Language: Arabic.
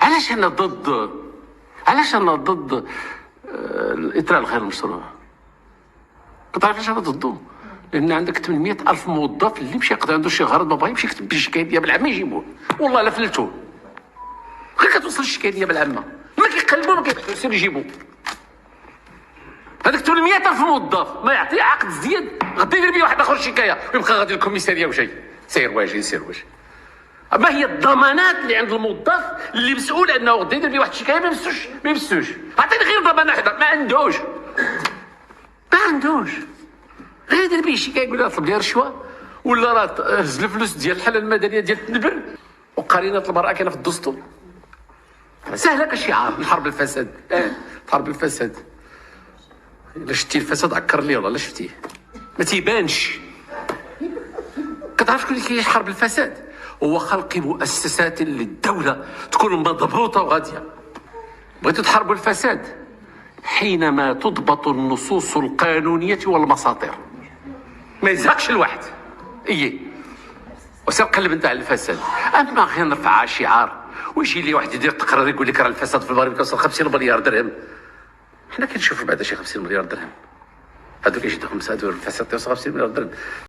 علاش انا ضد الاطلاق الغير مشروع؟ كتعرف علاش انا ضده؟ لان عندك 800 الف موظف اللي مشى يقضي عنده شي غرض ما بغا يمشي يكتب بالشكايه ديال بالعامه يجيبوه، والله لا فلتوه غير كتوصل الشكايه ديال بالعامه ما كيقلبوا ما كيبحثوا يصير يجيبوا. هذاك 800 الف موظف ما يعطي عقد زياد غادي يدير بيه واحد اخر شكايه ويبقى غادي للكوميساريه وجاي سير واجي. ما هي الضمانات اللي عند الموظف اللي مسؤول انه غادي يدير بيه واحد الشكايه ما يمسوش؟ عطيني غير ضمانه وحده، ما عندوش غير يدير بيه شكايه يقول لها طلب لي رشوه ولا راه هز الفلوس ديال الحاله المدنيه ديال التنبر وقرينه المراه كاينه في الدستور. سهله كشعار نحارب الفساد. نحارب الفساد. الا شفتي الفساد عكر لي والله لا شفتيه ما تيبانش. كتعرف شكون اللي كيحارب الفساد؟ هو خلق مؤسسات للدوله تكون مضبوطه وغاديه. بغيتوا تحاربوا الفساد حينما تضبط النصوص القانونيه والمساطير. ما يزهقش الواحد وسير قلب انت على الفساد. اما غير نرفع شعار ويجي لي واحد يدير تقرير يقول لك راه الفساد في المغرب كيوصل 50 مليار درهم. حنا كنشوفوا بعدا شي 50 مليار درهم، هذوك يجدوا 5 هذو الفساد يوصل 50 مليار درهم.